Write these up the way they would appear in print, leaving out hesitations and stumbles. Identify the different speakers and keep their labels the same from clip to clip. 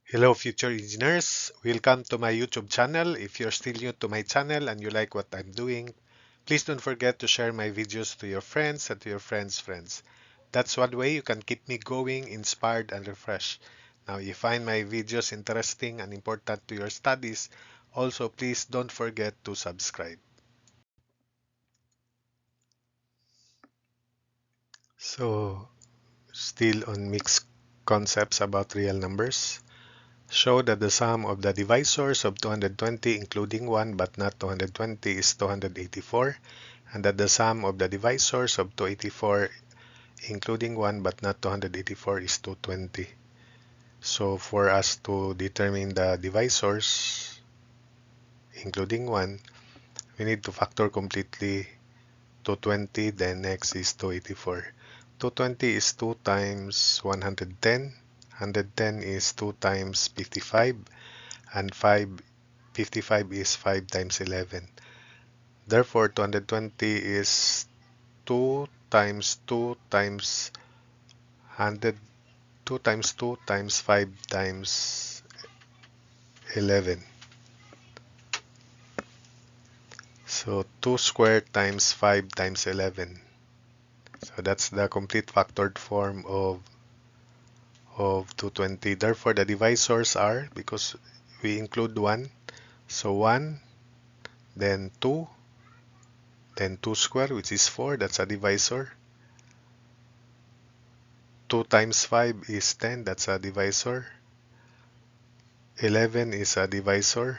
Speaker 1: Hello future engineers, welcome to my YouTube channel. If you're still new to my channel and you like what I'm doing, please don't forget to share my videos to your friends and to your friends' friends. That's one way you can keep me going, inspired and refreshed. Now, if you find my videos interesting and important to your studies, also please don't forget to subscribe. So, still on mixed concepts about real numbers. Show that the sum of the divisors of 220 including 1 but not 220 is 284, and that the sum of the divisors of 284 including 1 but not 284 is 220. So for us to determine the divisors including 1, we need to factor completely 220, then next is 284. 220 is 2 times 110, 110 is 2 times 55, and 55 is 5 times 11. Therefore, 220 is 2 times 2 times 100, 2 times 2 times 5 times 11. So 2 squared times 5 times 11. So that's the complete factored form of 220. Therefore, the divisors are, because we include 1, so 1, then 2, then 2 squared, which is 4, that's a divisor. 2 times 5 is 10, that's a divisor. 11 is a divisor.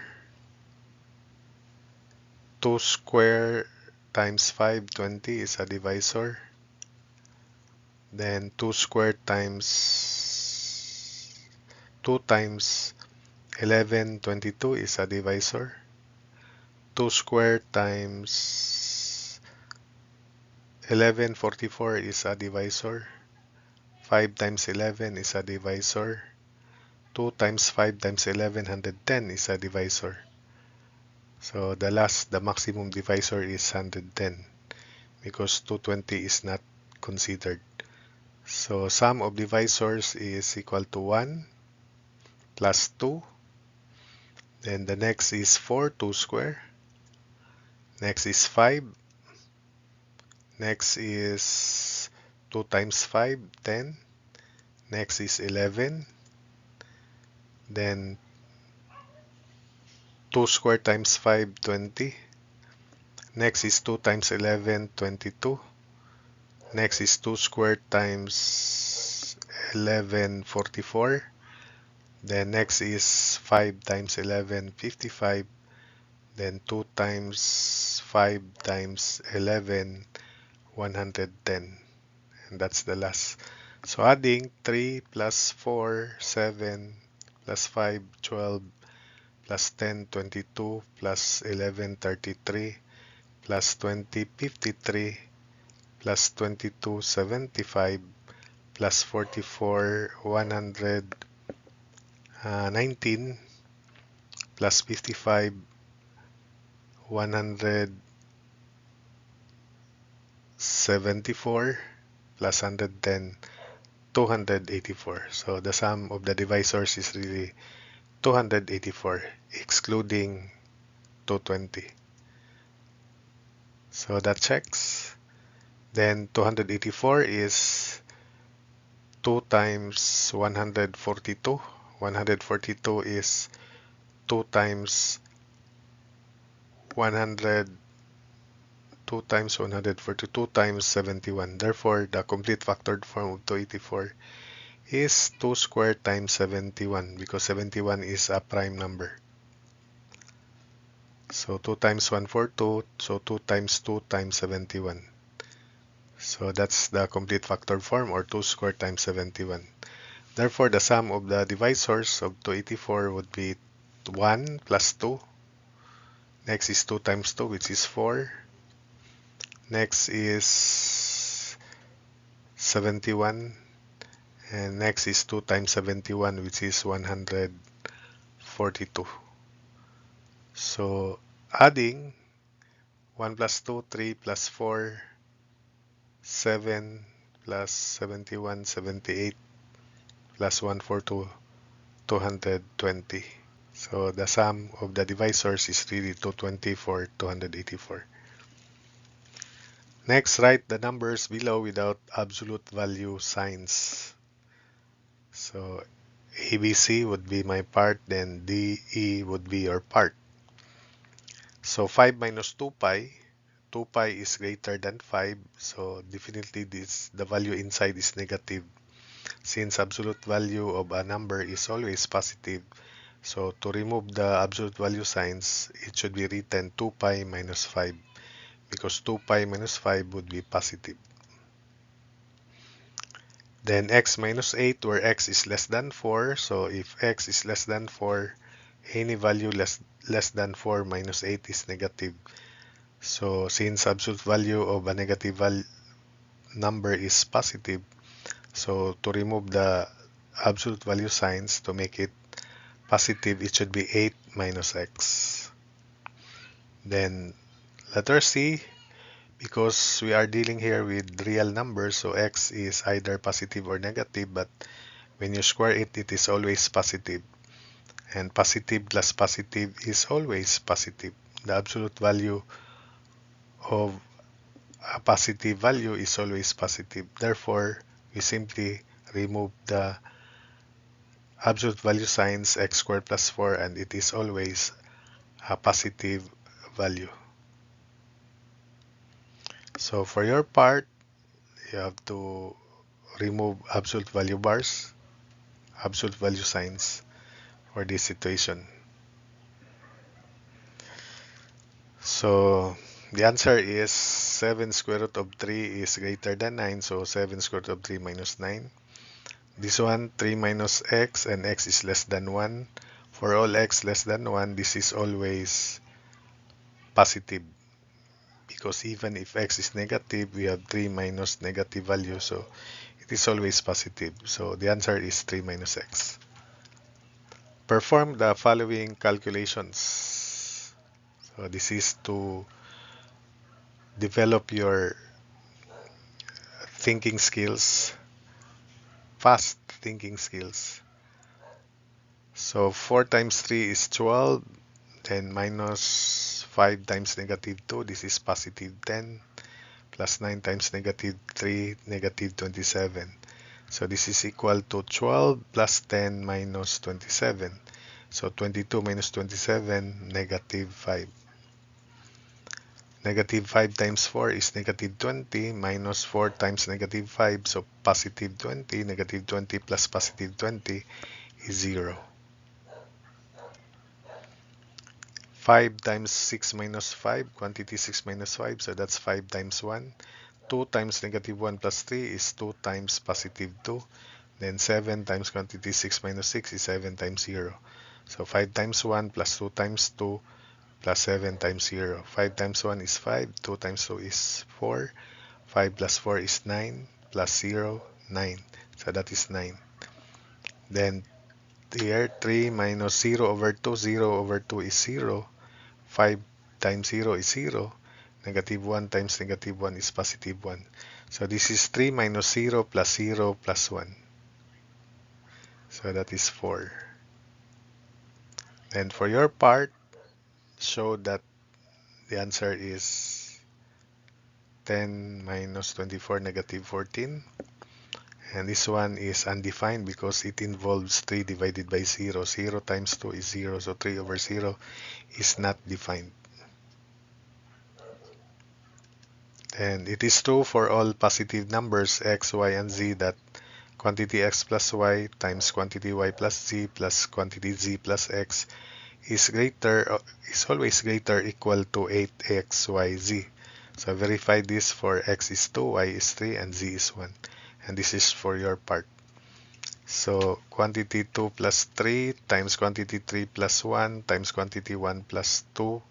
Speaker 1: 2 square times 5, 20 is a divisor. Then 2 squared times 2 times 11, 22 is a divisor. 2 squared times 11, 44 is a divisor. 5 times 11 is a divisor. 2 times 5 times 11, 110 is a divisor. So the maximum divisor is 110 because 220 is not considered. So sum of divisors is equal to 1 plus 2. Then the next is 4, 2 square. Next is 5. Next is 2 times 5, 10. Next is 11. Then 2 square times 5, 20. Next is 2 times 11, 22. Next is 2 squared times 11, 44. Then next is 5 times 11, 55. Then 2 times 5 times 11, 110. And that's the last. So adding 3 plus 4, 7 plus 5, 12 plus 10, 22 plus 11, 33 plus 20, 53 plus 22, 75 plus 44, 119 plus 55, 174 plus 110, 284. So the sum of the divisors is really 284, excluding 220. So that checks. Then 284 is 2 times 142. 142 is 2 times 100, 2 times 142 times 71. Therefore, the complete factored form of 284 is 2 squared times 71 because 71 is a prime number. So 2 times 142, so 2 times 2 times 71. So that's the complete factored form, or 2 squared times 71. Therefore, the sum of the divisors of 284 would be 1 plus 2. Next is 2 times 2, which is 4. Next is 71. And next is 2 times 71, which is 142. So adding 1 plus 2, 3 plus 4, 7 plus 71, 78 plus 142, 220. So the sum of the divisors is really 220 for 284. Next, write the numbers below without absolute value signs. So ABC would be my part, then DE would be your part. So 5 minus 2 pi, 2 pi is greater than 5, so definitely the value inside is negative. Since absolute value of a number is always positive, so to remove the absolute value signs, it should be written 2 pi minus 5, because 2 pi minus 5 would be positive. Then x minus 8, where x is less than 4, so if x is less than 4, any value less than 4 minus 8 is negative. So since absolute value of a negative number is positive, so to remove the absolute value signs to make it positive, it should be 8 minus x. Then letter C, because we are dealing here with real numbers, so x is either positive or negative, but when you square it, it is always positive. And positive plus positive is always positive. The absolute value of a positive value is always positive. Therefore, we simply remove the absolute value signs x squared plus 4, and it is always a positive value. So for your part, you have to remove absolute value bars, absolute value signs for this situation. So the answer is 7 square root of 3 is greater than 9, so 7 square root of 3 minus 9. This one, 3 minus x, and x is less than 1. For all x less than 1, this is always positive, because even if x is negative, we have 3 minus negative value, so it is always positive. So the answer is 3 minus x. Perform the following calculations. So this is to develop your thinking skills, fast thinking skills. So 4 times 3 is 12, then minus 5 times negative 2, this is positive 10, plus 9 times negative 3, negative 27. So this is equal to 12 plus 10 minus 27. So 22 minus 27, negative 5. Negative 5 times 4 is negative 20, minus 4 times negative 5, so positive 20. Negative 20 plus positive 20 is 0. 5 times 6 minus 5, quantity 6 minus 5, so that's 5 times 1. 2 times negative 1 plus 3 is 2 times positive 2. Then 7 times quantity 6 minus 6 is 7 times 0. So 5 times 1 plus 2 times 2 plus 7 times 0. 5 times 1 is 5, 2 times 2 is 4, 5 plus 4 is 9, plus 0, 9. So that is 9. Then here 3 minus 0 over 2, 0 over 2 is 0. 5 times 0 is 0. Negative 1 times negative 1 is positive 1. So this is 3 minus 0 plus 0 plus 1. So that is 4. And for your part, show that the answer is 10 minus 24, negative 14. And this one is undefined because it involves 3 divided by 0. 0 times 2 is 0, so 3 over 0 is not defined. And it is true for all positive numbers x, y, and z that quantity x plus y times quantity y plus z plus quantity z plus x is always greater equal to 8x, y, z. So verify this for x is 2, y is 3, and z is 1. And this is for your part. So quantity 2 plus 3 times quantity 3 plus 1 times quantity 1 plus 2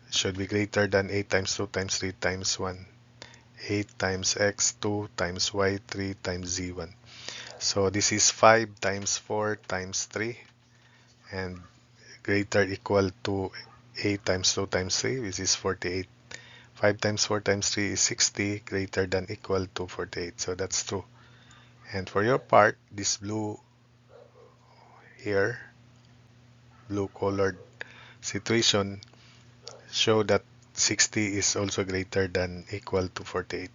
Speaker 1: should be greater than 8 times 2 times 3 times 1. 8 times x, 2 times y, 3 times z, 1. So this is 5 times 4 times 3, and greater equal to 8 times 2 times 3, which is 48. 5 times 4 times 3 is 60, greater than equal to 48. So that's true. And for your part, this blue here, blue colored situation, show that 60 is also greater than equal to 48.